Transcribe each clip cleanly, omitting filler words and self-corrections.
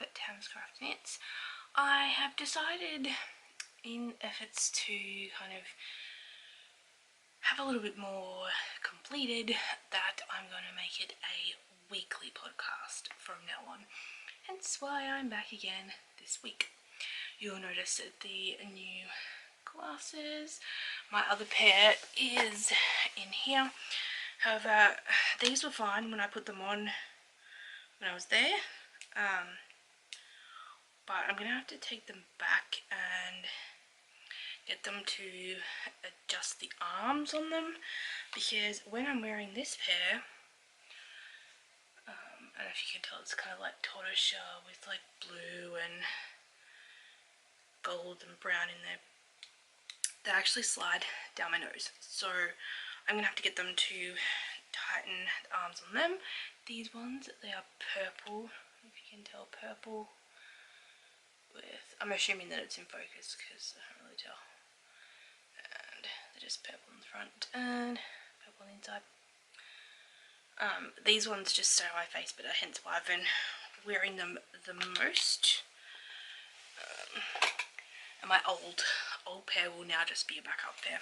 of TamsCraftyKnits, I have decided, in efforts to kind of have a little bit more completed, that I'm going to make it a weekly podcast from now on. Hence why I'm back again this week. You'll notice that the new glasses, my other pair is in here. However, these were fine when I put them on when I was there, but I'm going to have to take them back and get them to adjust the arms on them, because when I'm wearing this pair, I don't know if you can tell, it's kind of like tortoiseshell with like blue and gold and brown in there. They actually slide down my nose, so I'm going to have to get them to tighten the arms on them. These ones, they are purple, if you can tell, purple with, I'm assuming that it's in focus because I can't really tell. And they're just purple in the front and purple on the inside. These ones just stay on my face, but hence why I've been wearing them the most. And my old pair will now just be a backup pair.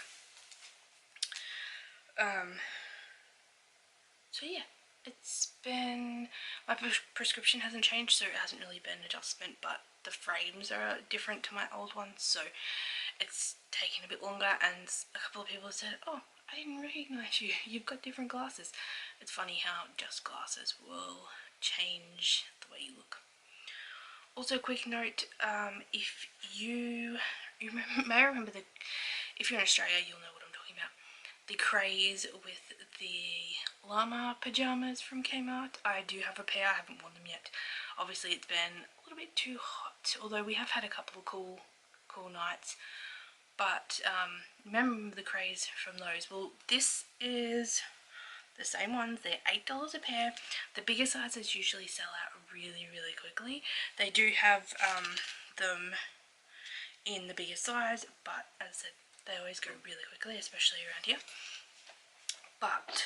So yeah, it's been, my prescription hasn't changed, so it hasn't really been an adjustment, but the frames are different to my old ones, so it's taken a bit longer. And a couple of people have said, oh, I didn't recognize you, you've got different glasses. It's funny how just glasses will change the way you look. Also, quick note, if you may remember if you're in Australia, you'll know what I'm talking about. The craze with the llama pajamas from Kmart. I do have a pair, I haven't worn them yet. Obviously it's been a little bit too hot, although we have had a couple of cool nights. But remember the craze from those? Well, this is the same ones. They're $8 a pair. The bigger sizes usually sell out really quickly. They do have them in the bigger size, but as I said, they always go really quickly, especially around here. But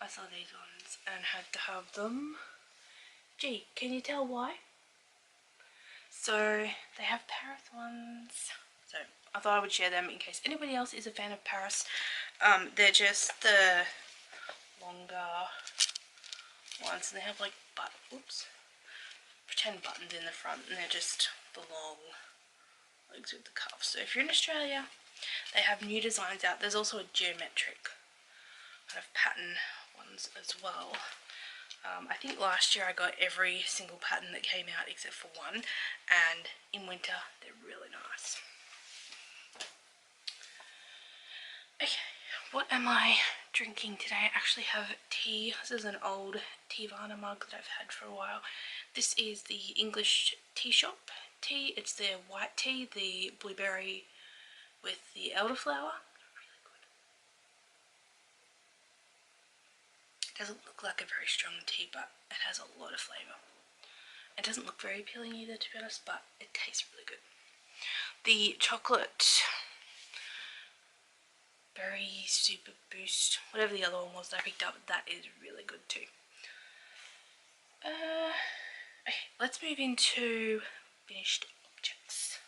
I saw these ones and had to have them. Gee, can you tell why? So they have Paris ones, so I thought I would share them in case anybody else is a fan of Paris. They're just the longer ones, and they have like pretend buttons in the front, and they're just the long legs with the cuffs. So if you're in Australia, they have new designs out. There's also a geometric kind of pattern ones as well. I think last year I got every single pattern that came out except for one, and in winter they're really nice. Okay, what am I drinking today? I actually have tea. This is an old Teavana mug that I've had for a while. This is the English tea shop tea. It's their white tea, the blueberry with the elderflower. Really good. It doesn't look like a very strong tea, but it has a lot of flavour. It doesn't look very appealing either, to be honest, but it tastes really good. The chocolate berry super boost, whatever the other one was that I picked up, that is really good too. Okay, let's move into finished objects.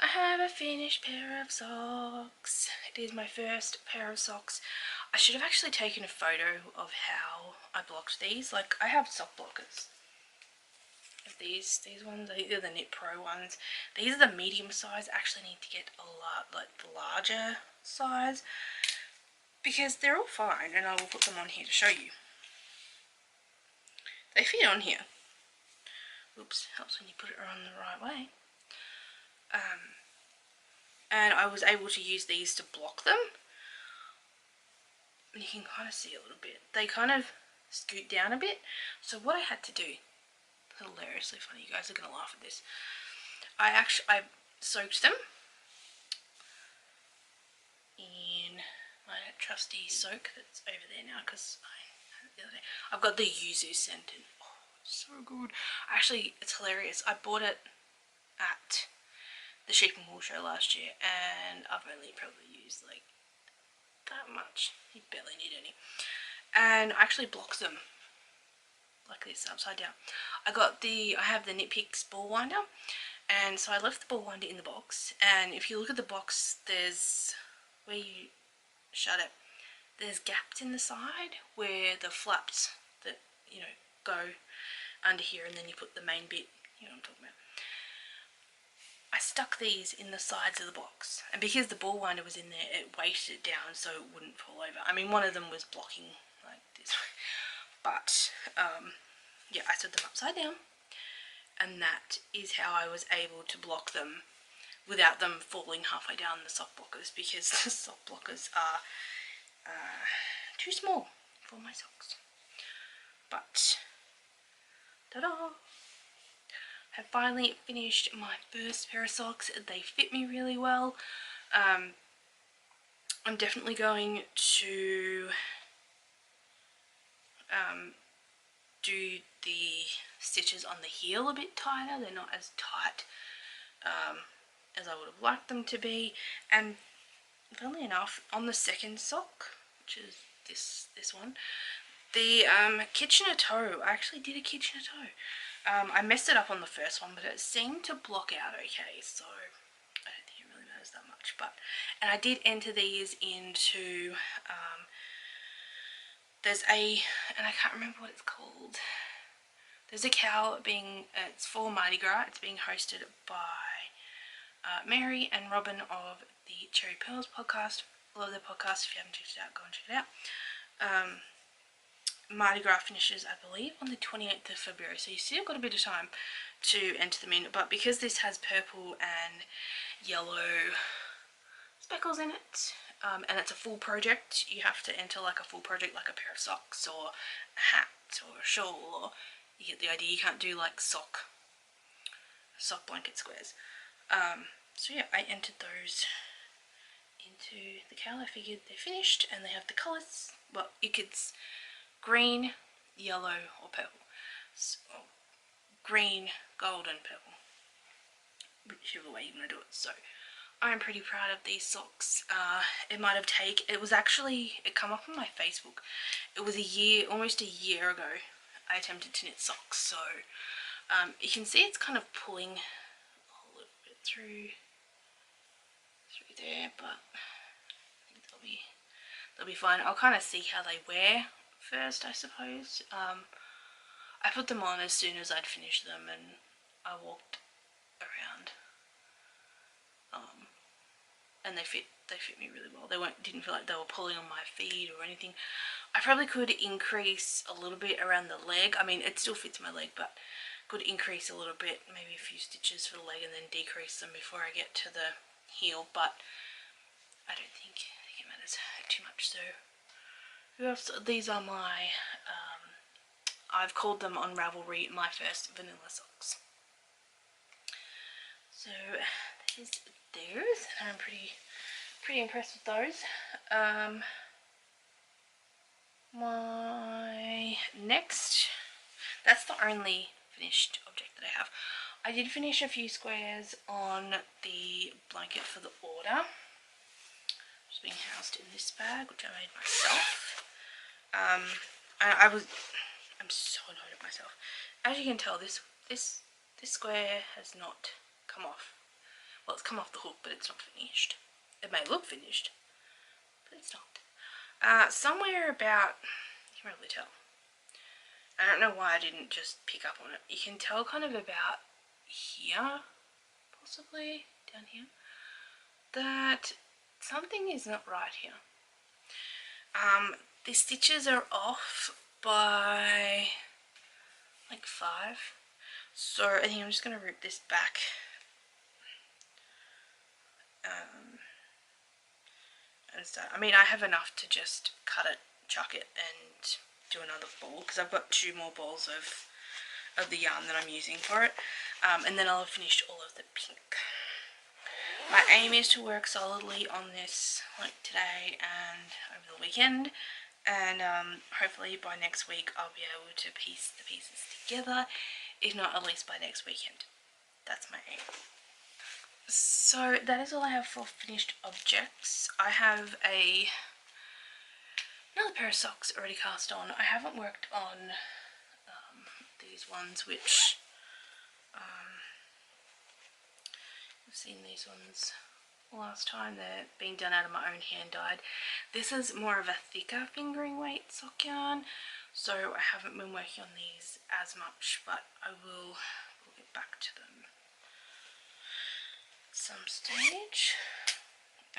I have a finished pair of socks. It is my first pair of socks. I should have actually taken a photo of how I blocked these. Like, I have sock blockers. These ones, they're the Knit Pro ones. These are the medium size. I actually need to get a lot, like the larger size, because they're all fine, and I will put them on here to show you. They fit on here. Oops, helps when you put it on the right way. And I was able to use these to block them. And you can kind of see a little bit. They kind of scoot down a bit. So what I had to do, hilariously funny, you guys are gonna laugh at this. I soaked them in my trusty soak that's over there now, because I had it the other day. I've got the yuzu scent in. Oh, it's so good. Actually, it's hilarious. I bought it at the Sheep and Wool show last year, and I've only probably used like that much. You barely need any. And I actually blocked them like this, upside down. I have the Knit Picks ball winder, and so I left the ball winder in the box, and if you look at the box, there's, where you shut it, there's gaps in the side where the flaps that, you know, go under here, and then you put the main bit, you know what I'm talking about. I stuck these in the sides of the box, and because the ball winder was in there, it weighted it down so it wouldn't fall over. I mean, one of them was blocking like this, but yeah, I stood them upside down, and that is how I was able to block them without them falling halfway down the sock blockers, because the sock blockers are too small for my socks. But ta-da! Have finally finished my first pair of socks. They fit me really well. I'm definitely going to do the stitches on the heel a bit tighter. They're not as tight as I would have liked them to be. And funnily enough, on the second sock, which is this one, the Kitchener toe, I actually did a Kitchener toe. I messed it up on the first one, but it seemed to block out okay, so I don't think it really matters that much. And I did enter these into, there's and I can't remember what it's called. There's a cow it's for Mardi Gras. It's being hosted by Mary and Robin of the Cherry Pearls podcast. Love their podcast. If you haven't checked it out, go and check it out. Mardi Gras finishes, I believe, on the 28th of February, so you still got a bit of time to enter them in, but because this has purple and yellow speckles in it, and it's a full project, you have to enter like a full project, like a pair of socks or a hat or a shawl, or you get the idea. You can't do like sock blanket squares. So yeah, I entered those into the cowl. I figured they're finished, and they have the colours, well, it's green, yellow or purple. So, green, gold and purple, whichever way you want to do it. So I'm pretty proud of these socks. It come up on my Facebook. It was almost a year ago I attempted to knit socks, so you can see it's kind of pulling a little bit through there, but I think they'll be fine. I'll kind of see how they wear first, I suppose. I put them on as soon as I'd finished them, and I walked around, and they fit me really well. Didn't feel like they were pulling on my feet or anything. I probably could increase a little bit around the leg. I mean, it still fits my leg, but could increase a little bit, maybe a few stitches for the leg, and then decrease them before I get to the heel. But I don't think it matters too much. So these are my, I've called them on Ravelry my first vanilla socks. So that is theirs, and I'm pretty impressed with those. My next, that's the only finished object that I have. I did finish a few squares on the blanket for the order. It's being housed in this bag, which I made myself. I'm so annoyed at myself. As you can tell, this square has not come off. Well, it's come off the hook, but it's not finished. It may look finished, but it's not. Somewhere about, you can really tell. I don't know why I didn't just pick up on it. You can tell kind of about here, possibly down here, that something is not right here. The stitches are off by like 5, so I think I'm just going to rip this back, and start. I mean, I have enough to just cut it, chuck it, and do another ball, because I've got 2 more balls of the yarn that I'm using for it, and then I'll have finished all of the pink. My aim is to work solidly on this like today and over the weekend, and hopefully by next week I'll be able to piece the pieces together, if not at least by next weekend. That's my aim. So that is all I have for finished objects. I have another pair of socks already cast on. I haven't worked on these ones, which I've seen these ones last time. They're being done out of my own hand dyed. This is more of a thicker fingering weight sock yarn, so I haven't been working on these as much, but I will get back to them at some stage.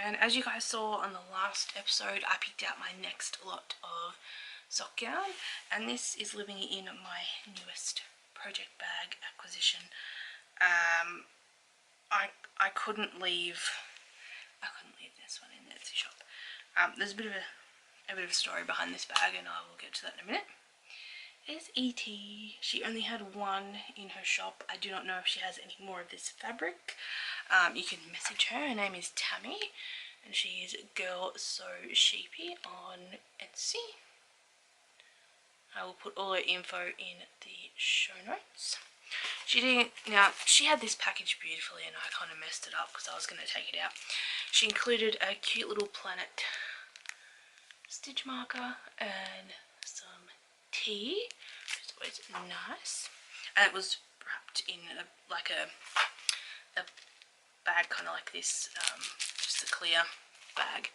And as you guys saw on the last episode, I picked out my next lot of sock yarn, and this is living in my newest project bag acquisition. I couldn't leave this one in the Etsy shop. There's a bit of a story behind this bag, and I will get to that in a minute. It's E.T. She only had one in her shop. I do not know if she has any more of this fabric. You can message her. Her name is Tammy, and she is Girl So Sheepy on Etsy. I will put all her info in the show notes. She had this package beautifully, and I kind of messed it up because I was going to take it out. She included a cute little planet stitch marker and some tea, which is always nice. And it was wrapped in a bag kind of like this, just a clear bag.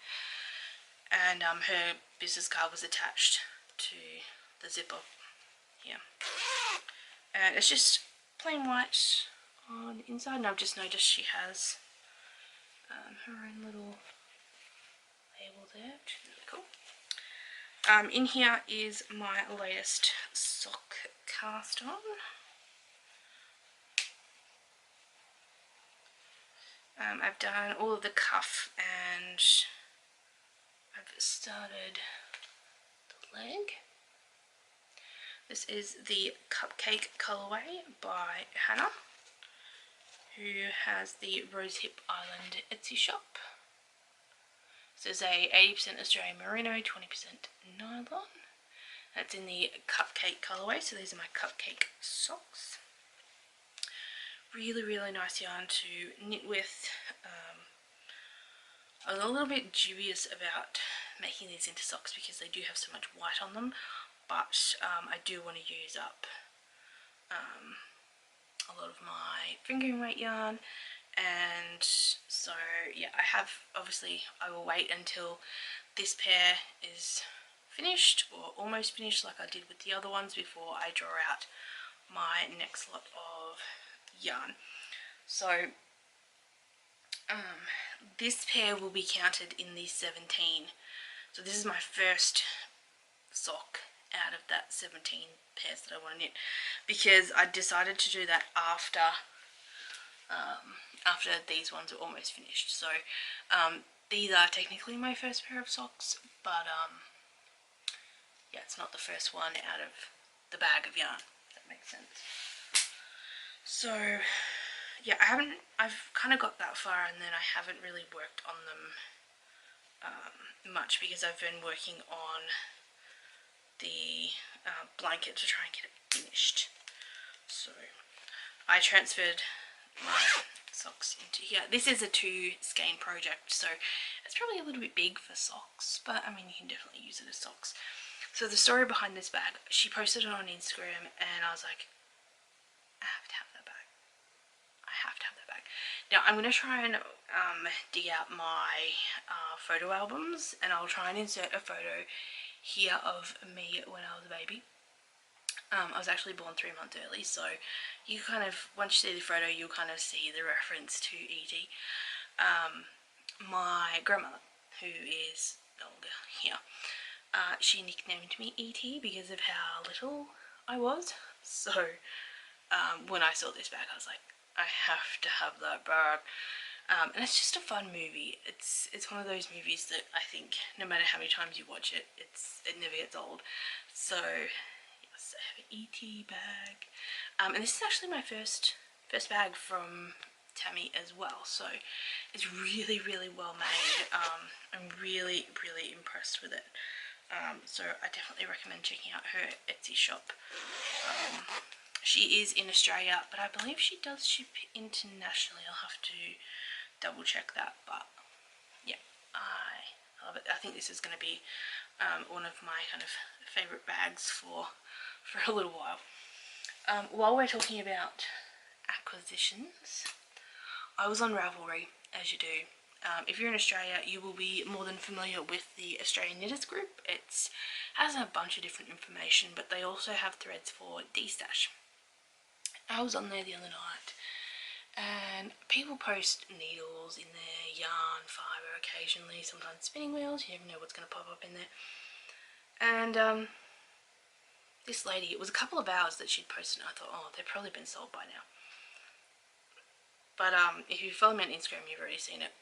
And her business card was attached to the zipper here. And it's just plain white on the inside, and I've just noticed she has her own little label there, which is really cool. In here is my latest sock cast on. I've done all of the cuff, and I've started the leg. This is the Cupcake colourway by Hannah, who has the Rosehip Island Etsy shop. This is a 80% Australian Merino, 20% nylon. That's in the Cupcake colourway, so these are my Cupcake socks. Really, really nice yarn to knit with. I was a little bit dubious about making these into socks because they do have so much white on them, but I do want to use up a lot of my fingering weight yarn, and so yeah, I will wait until this pair is finished or almost finished like I did with the other ones before I draw out my next lot of yarn. So this pair will be counted in the 17. So this is my first sock out of that 17 pairs that I want to knit, because I decided to do that after these ones are almost finished. So these are technically my first pair of socks, but yeah, it's not the first one out of the bag of yarn, if that makes sense. So yeah, I've kind of got that far, and then I haven't really worked on them much because I've been working on the blanket to try and get it finished. So I transferred my socks into here. This is a 2 skein project, so it's probably a little bit big for socks, but I mean, you can definitely use it as socks. So the story behind this bag, she posted it on Instagram, and I was like, I have to have that bag. I have to have that bag. Now I'm going to try and dig out my photo albums, and I'll try and insert a photo here of me when I was a baby. I was actually born 3 months early, so you kind of, once you see the photo, you'll kind of see the reference to E.T. My grandmother, who is no longer here, she nicknamed me E.T. because of how little I was. So when I saw this bag, I was like, I have to have that bag. And it's just a fun movie. It's one of those movies that I think no matter how many times you watch it, it never gets old. So yes, I have an E.T. bag, and this is actually my first bag from Tammy as well. So it's really, really well made. I'm really, really impressed with it. So I definitely recommend checking out her Etsy shop. She is in Australia, but I believe she does ship internationally. I'll have to double check that, but yeah, I love it. I think this is going to be one of my kind of favourite bags for a little while. While we're talking about acquisitions, I was on Ravelry, as you do. If you're in Australia, you will be more than familiar with the Australian Knitters group. It has a bunch of different information, but they also have threads for D-Stash. I was on there the other night, and people post needles in there, yarn, fibre occasionally, sometimes spinning wheels. You never know what's going to pop up in there. And this lady, it was a couple of hours that she'd posted, and I thought, oh, they've probably been sold by now. But if you follow me on Instagram, you've already seen it.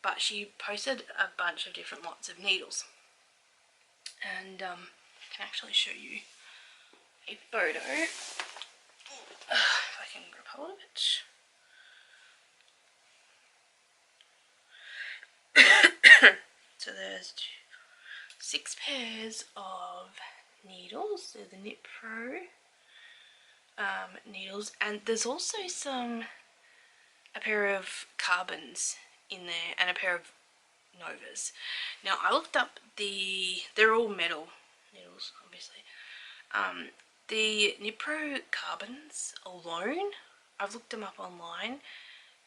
But she posted a bunch of different lots of needles. And I can actually show you a photo. If I can grab hold of it. So there's 6 pairs of needles. They're the Knit Pro needles. And there's also a pair of carbons in there and a pair of Novas. Now I looked up they're all metal needles, obviously. The Knit Pro carbons alone, I've looked them up online,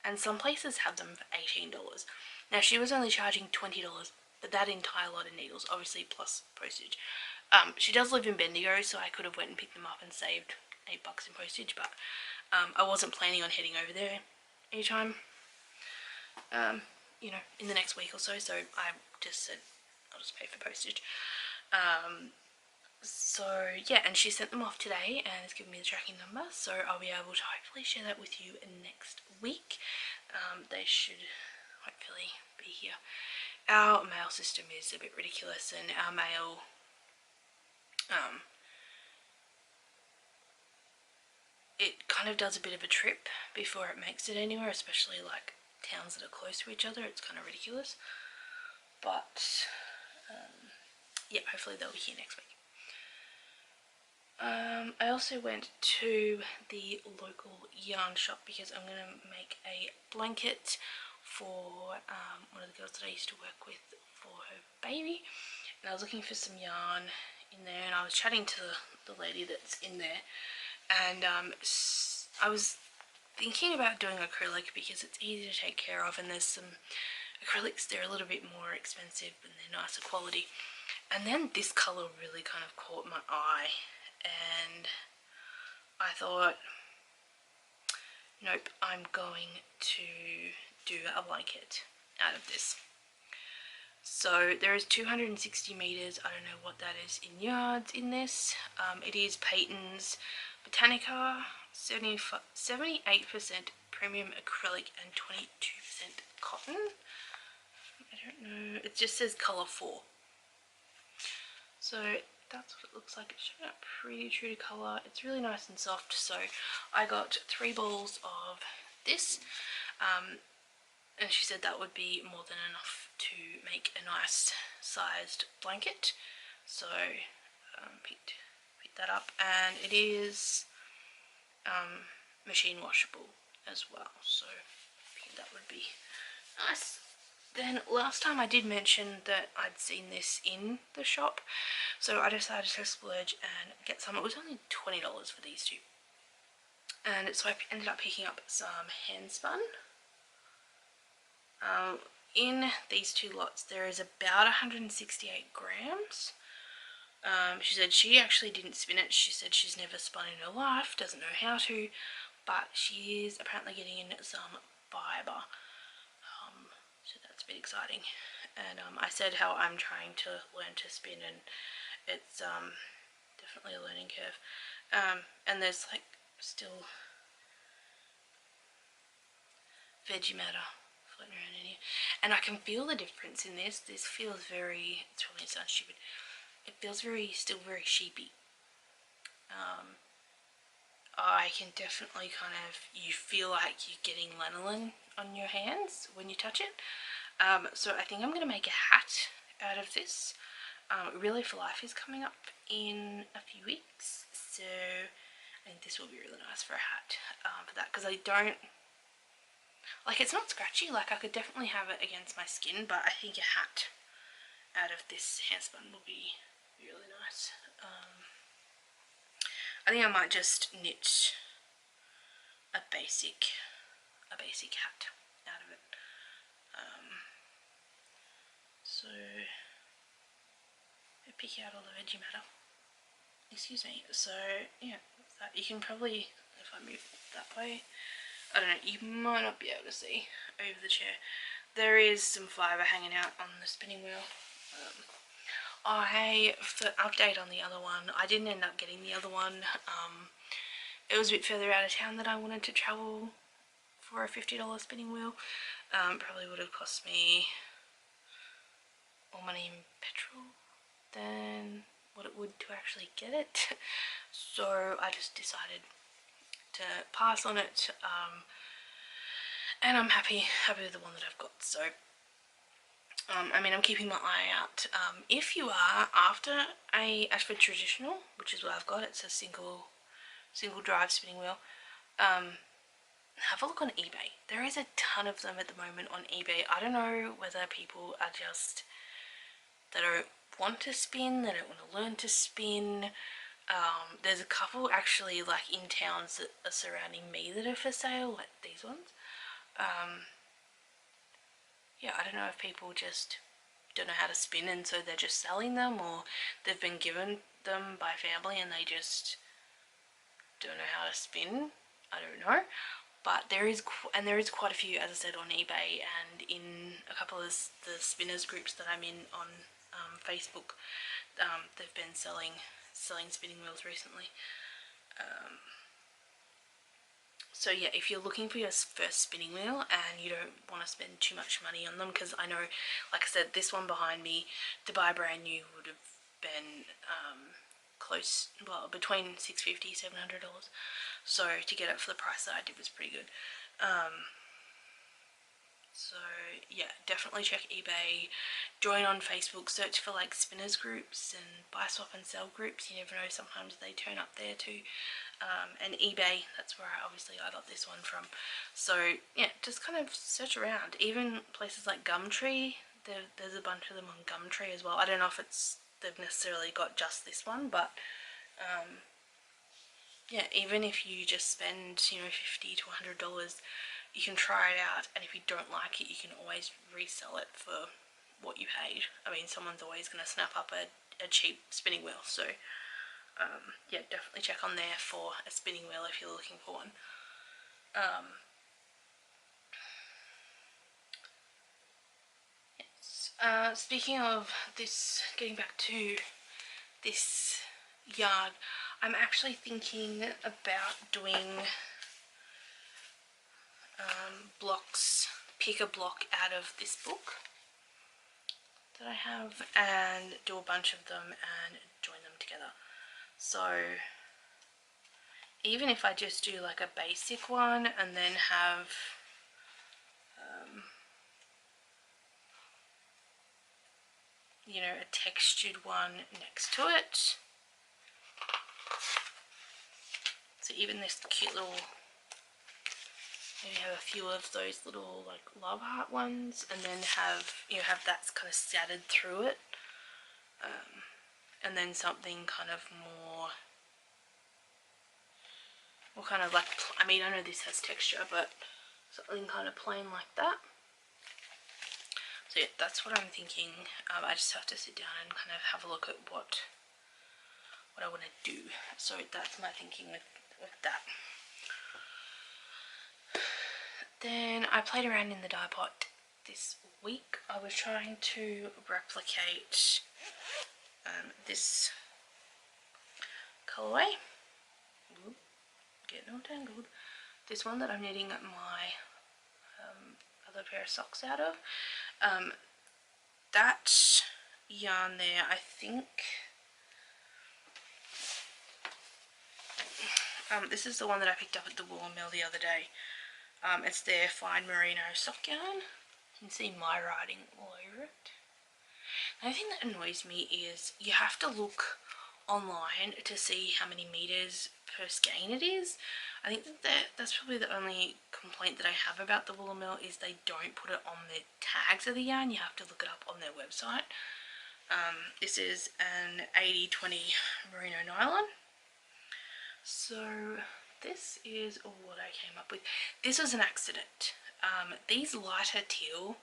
and some places have them for $18. Now she was only charging $20 for that entire lot of needles, obviously plus postage. She does live in Bendigo, so I could have went and picked them up and saved $8 in postage, but I wasn't planning on heading over there anytime, you know, in the next week or so, so I just said I'll just pay for postage. So yeah, and she sent them off today and has given me the tracking number, so I'll be able to hopefully share that with you next week. They should hopefully be here. Our mail system is a bit ridiculous, and our mail it kind of does a bit of a trip before it makes it anywhere, especially like towns that are close to each other. It's kind of ridiculous, but yeah, hopefully they'll be here next week. I also went to the local yarn shop because I'm going to make a blanket for one of the girls that I used to work with for her baby, and I was looking for some yarn in there, and I was chatting to the lady that's in there, and I was thinking about doing acrylic because it's easy to take care of, and there's some acrylics, they're a little bit more expensive and they're nicer quality. And then this colour really kind of caught my eye, and I thought, nope, I'm going to do a blanket out of this. So there is 260 meters. I don't know what that is in yards in this. It is Peyton's Botanica, 78% premium acrylic and 22% cotton. I don't know, it just says colour 4. So that's what it looks like. It's showing up pretty true to colour. It's really nice and soft. So I got 3 balls of this, and she said that would be more than enough to make a nice sized blanket. So picked that up, and it is machine washable as well, so I think that would be nice. Then last time I did mention that I'd seen this in the shop, so I decided to splurge and get some. It was only $20 for these two, and so I ended up picking up some hand spun. In these 2 lots there is about 168 grams. She said she actually didn't spin it. She said she's never spun in her life, doesn't know how to, but she is apparently getting in some fibre, so that's a bit exciting. And I said how I'm trying to learn to spin, and it's definitely a learning curve. And there's like still veggie matter floating around in here, and I can feel the difference in this. This feels very, it's probably gonna sound stupid, it feels still very sheepy. I can definitely kind of, you feel like you're getting lanolin on your hands when you touch it. So I think I'm going to make a hat out of this. Really for Life is coming up in a few weeks, so I think this will be really nice for a hat for that, because I don't, like, it's not scratchy, like I could definitely have it against my skin, but I think a hat out of this handspun will be really nice. I think I might just knit a basic hat out of it. So I pick out all the veggie matter. Excuse me. So yeah, that you can probably, if I move that way, I don't know, you might not be able to see over the chair. There is some fibre hanging out on the spinning wheel. For update on the other one, I didn't end up getting the other one. It was a bit further out of town than I wanted to travel for a $50 spinning wheel. Probably would have cost me more money in petrol than what it would to actually get it. So I just decided to pass on it, and I'm happy with the one that I've got. So I mean, I'm keeping my eye out. If you are after a Ashford traditional, which is what I've got, it's a single drive spinning wheel, have a look on eBay. There is a ton of them at the moment on eBay. I don't know whether people are just, they don't want to spin, they don't want to learn to spin. There's a couple actually like in towns that are surrounding me that are for sale, like these ones. Yeah, I don't know if people just don't know how to spin and so they're just selling them, or they've been given them by family and they just don't know how to spin. I don't know. But there is quite a few, as I said, on eBay and in a couple of the spinners groups that I'm in on Facebook. They've been selling spinning wheels recently. So yeah, if you're looking for your first spinning wheel and you don't want to spend too much money on them, because I know, like I said, this one behind me, to buy brand new would have been close, well, between $650 $700. So to get it for the price that I did was pretty good. So yeah, definitely check eBay, join on Facebook, search for like spinners groups and buy, swap and sell groups. You never know, sometimes they turn up there too. And eBay, that's where I got this one from. So yeah, just kind of search around. Even places like Gumtree, there's a bunch of them on Gumtree as well. I don't know if they've necessarily got just this one, but yeah, even if you just spend, $50 to $100, you can try it out, and if you don't like it, you can always resell it for what you paid. I mean, someone's always going to snap up a cheap spinning wheel, so yeah, definitely check on there for a spinning wheel if you're looking for one. Yes. Speaking of this, getting back to this yard, I'm actually thinking about doing blocks, pick a block out of this book that I have and do a bunch of them and join them together. So even if I just do like a basic one and then have a textured one next to it. So even this cute little, maybe have a few of those little like love heart ones, and then have that kind of scattered through it, and then something kind of more kind of like, I mean, I know this has texture, but something kind of plain like that. So yeah, that's what I'm thinking. I just have to sit down and kind of have a look at what I want to do. So that's my thinking with that. Then I played around in the dye pot this week. I was trying to replicate this colourway. Getting all tangled. This one that I'm knitting my other pair of socks out of. That yarn there, I think this is the one that I picked up at the Wool Mill the other day. It's their fine merino sock yarn. You can see my writing all over it. The only thing that annoys me is you have to look online to see how many meters per skein it is. I think that's probably the only complaint that I have about the Wool Mill, is they don't put it on the tags of the yarn. You have to look it up on their website. This is an 80-20 merino nylon. So this is what I came up with. This was an accident. These lighter teal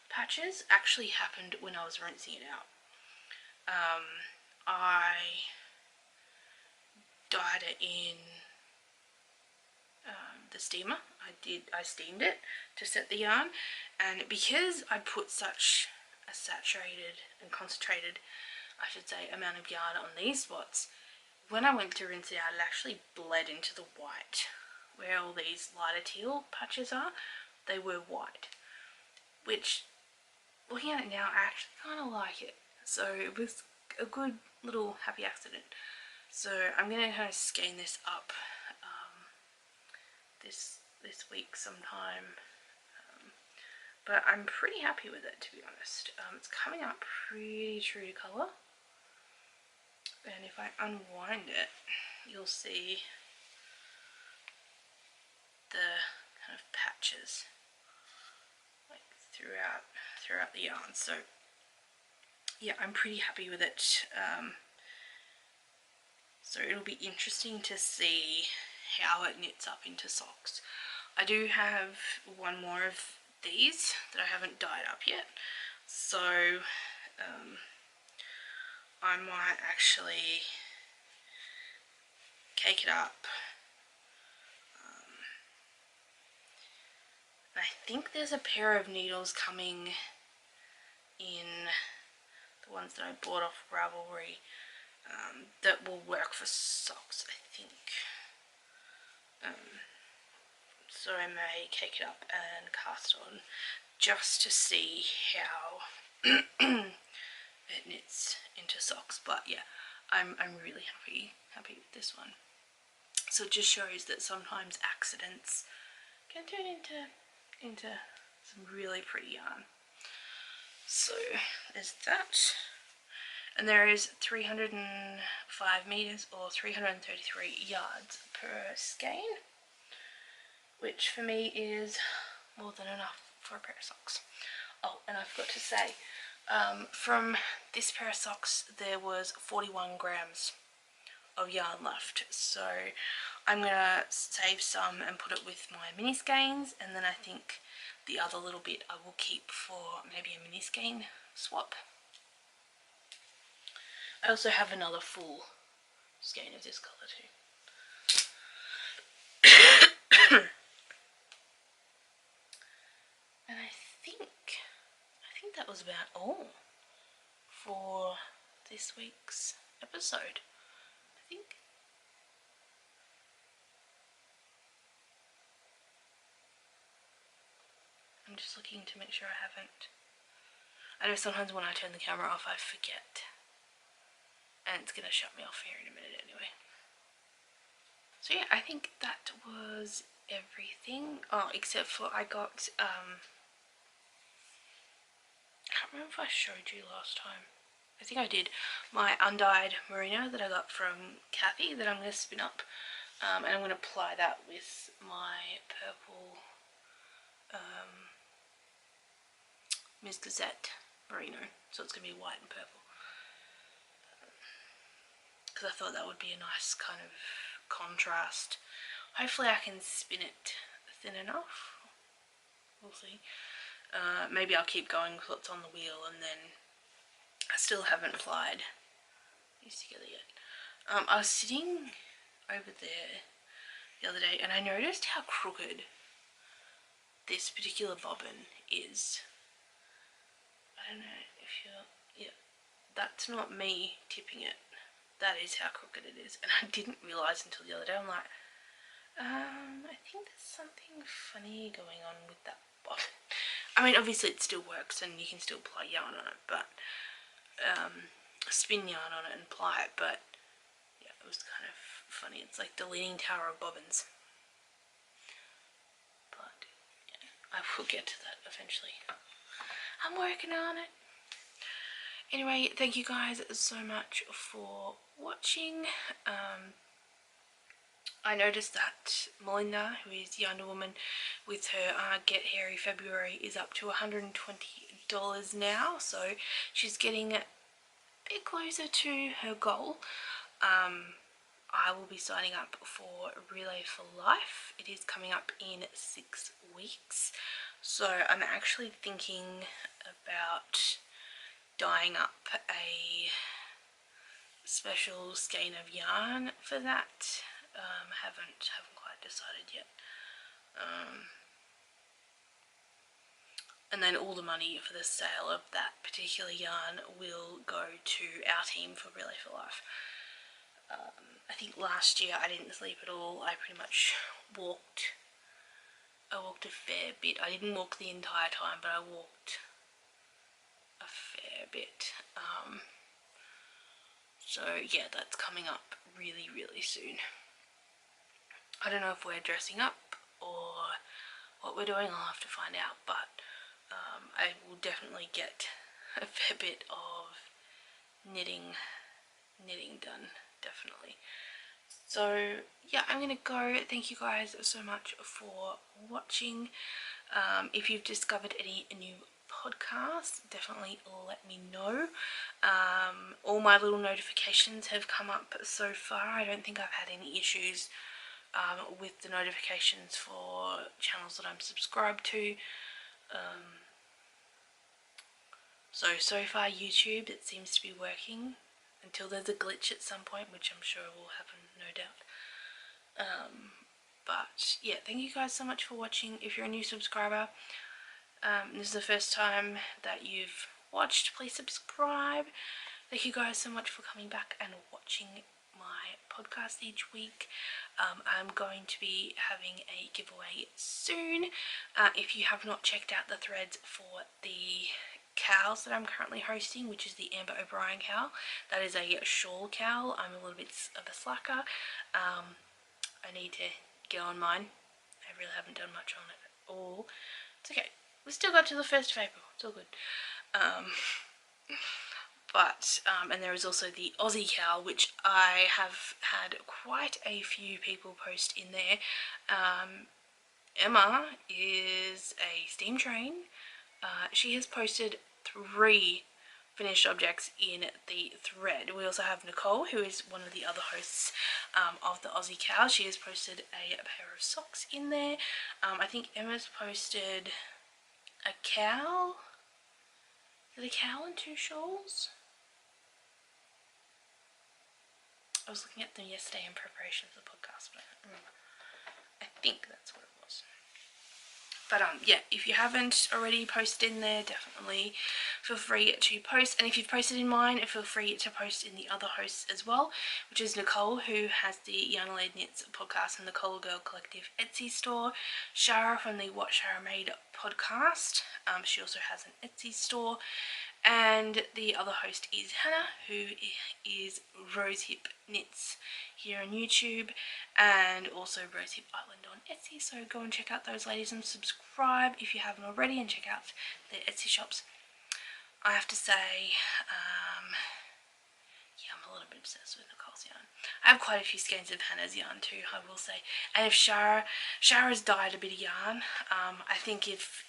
patches actually happened when I was rinsing it out. I dyed it in the steamer. I steamed it to set the yarn, and because I put such a saturated and concentrated, I should say, amount of yarn on these spots, when I went to rinse it out, it actually bled into the white. Where all these lighter teal patches are, they were white, which, looking at it now, I actually kind of like it. So it was a good little happy accident. So I'm going to kind of skein this up this week sometime, but I'm pretty happy with it, to be honest. It's coming up pretty true to colour, and if I unwind it, you'll see the kind of patches like throughout the yarn. So yeah, I'm pretty happy with it. So it'll be interesting to see how it knits up into socks. I do have one more of these that I haven't dyed up yet, so I might actually cake it up. I think there's a pair of needles coming in, the ones that I bought off Ravelry, that will work for socks, I think. So I may cake it up and cast it on just to see how it knits into socks. But yeah, I'm really happy with this one. So it just shows that sometimes accidents can turn into some really pretty yarn. So there's that. And there is 305 meters or 333 yards per skein, which for me is more than enough for a pair of socks. Oh, and I forgot to say, from this pair of socks there was 41 grams of yarn left, so I'm gonna save some and put it with my mini skeins, and then I think the other little bit I will keep for maybe a mini skein swap. I also have another full skein of this colour too. And I think that was about all for this week's episode, I think. I'm just looking to make sure I haven't. I know sometimes when I turn the camera off I forget, and it's gonna shut me off here in a minute anyway. So yeah, I think that was everything. Oh, except for I got I can't remember if I showed you last time. I think I did. My undyed merino that I got from Kathy that I'm going to spin up, and I'm going to apply that with my purple Ms. Gazette merino, so it's going to be white and purple, because I thought that would be a nice kind of contrast. Hopefully I can spin it thin enough, we'll see. Maybe I'll keep going with what's on the wheel, and then I still haven't applied these together yet. I was sitting over there the other day and I noticed how crooked this particular bobbin is. I don't know if you're, yeah, that's not me tipping it. That is how crooked it is, and I didn't realise until the other day. I'm like, I think there's something funny going on with that bobbin. I mean, obviously it still works and you can still apply yarn on it, but spin yarn on it and apply it, but yeah, it was kind of funny. It's like the Leaning Tower of bobbins. But yeah, I will get to that eventually. I'm working on it. Anyway, thank you guys so much for watching. I noticed that Melinda, who is Yonder Woman, with her Get Hairy February is up to $120 now, so she's getting a bit closer to her goal. I will be signing up for Relay for Life. It is coming up in 6 weeks. So I'm actually thinking about dyeing up a special skein of yarn for that. Haven't quite decided yet. And then all the money for the sale of that particular yarn will go to our team for Relay for Life. I think last year I didn't sleep at all. I pretty much walked. I walked a fair bit. I didn't walk the entire time, but I walked a fair bit. So yeah, that's coming up really, really soon. I don't know if we're dressing up or what we're doing. I'll have to find out, but I will definitely get a fair bit of knitting done, definitely. So yeah, I'm gonna go. Thank you guys so much for watching. If you've discovered any new podcasts, definitely let me know. All my little notifications have come up so far. I don't think I've had any issues with the notifications for channels that I'm subscribed to. So far YouTube, it seems to be working, until there's a glitch at some point, which I'm sure will happen, no doubt. But yeah, thank you guys so much for watching. If you're a new subscriber, this is the first time that you've watched, please subscribe. Thank you guys so much for coming back and watching my podcast each week. I'm going to be having a giveaway soon. If you have not checked out the threads for the cows that I'm currently hosting, which is the Amber O'Brien cowl, that is a shawl cowl. I'm a little bit of a slacker. I need to get on mine. I really haven't done much on it at all. It's okay. We still got to the 1st of April. It's all good. And there is also the Aussie cowl, which I have had quite a few people post in there. Emma is a steam train. She has posted 3 finished objects in the thread. We also have Nicole, who is one of the other hosts of the Aussie cow. She has posted a pair of socks in there. I think Emma's posted a cow. Is it a cow and 2 shawls? I was looking at them yesterday in preparation for the podcast, but I don't remember. I think that's what it was. But yeah, if you haven't already posted in there, definitely feel free to post. And if you've posted in mine, feel free to post in the other hosts as well, which is Nicole, who has the Yarn-Laid Knits podcast and the Colour Girl Collective Etsy store. Shara from the What Shara Made podcast. She also has an Etsy store. And the other host is Hannah, who is Rosehip Knits here on YouTube, and also Rosehip Island on Etsy. So go and check out those ladies and subscribe if you haven't already, and check out their Etsy shops. I have to say, yeah, I'm a little bit obsessed with Nicole's yarn. I have quite a few skeins of Hannah's yarn too, I will say. And if Shara's dyed a bit of yarn, I think if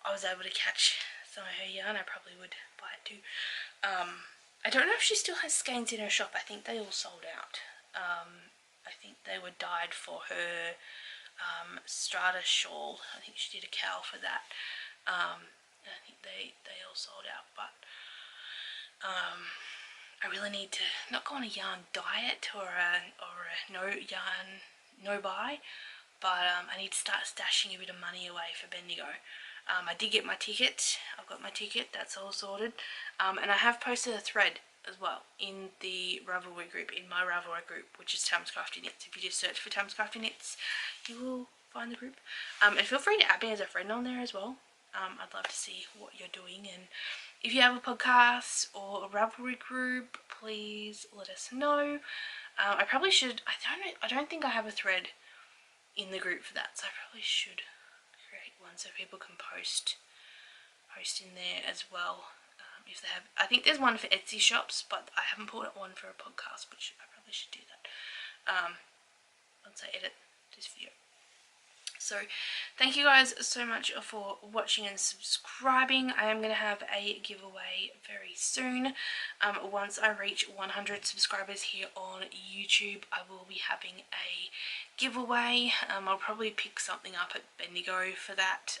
I was able to catch some of her yarn, I probably would buy it too. I don't know if she still has skeins in her shop. I think they all sold out. I think they were dyed for her Strata shawl. I think she did a cowl for that. And I think they all sold out, but I really need to not go on a yarn diet or a no yarn no buy, but I need to start stashing a bit of money away for Bendigo. I did get my ticket. I've got my ticket. That's all sorted. And I have posted a thread as well in the Ravelry group, in my Ravelry group, which is TamsCraftyKnits. If you just search for TamsCraftyKnits, you will find the group. And feel free to add me as a friend on there as well. I'd love to see what you're doing, and if you have a podcast or a Ravelry group, please let us know. I probably should. I don't think I have a thread in the group for that, so I probably should create one so people can post in there as well. If they have, I think there's one for Etsy shops, but I haven't put one for a podcast, which I probably should do that once I edit this video. So thank you guys so much for watching and subscribing. I am going to have a giveaway very soon. Once I reach 100 subscribers here on YouTube, I will be having a giveaway. I'll probably pick something up at Bendigo for that.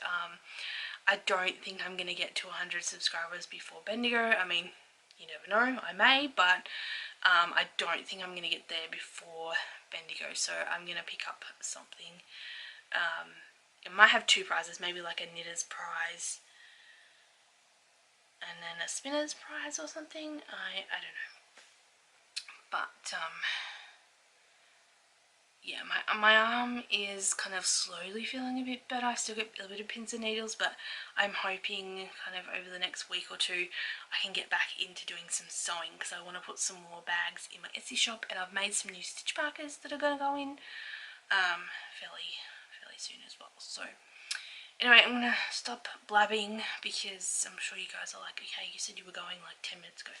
I don't think I'm going to get to 100 subscribers before Bendigo. I mean, you never know, I may, but I don't think I'm going to get there before Bendigo. So I'm going to pick up something. It might have two prizes, maybe like a knitter's prize and then a spinner's prize or something. I don't know. But yeah, my arm is kind of slowly feeling a bit better. I still get a bit of pins and needles, but I'm hoping kind of over the next week or two I can get back into doing some sewing, because I want to put some more bags in my Etsy shop, and I've made some new stitch markers that are going to go in fairly soon as well. So anyway, I'm going to stop blabbing because I'm sure you guys are like, okay, you said you were going like 10 minutes ago.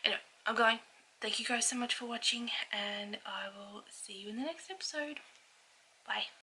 Anyway, I'm going. Thank you guys so much for watching, and I will see you in the next episode. Bye.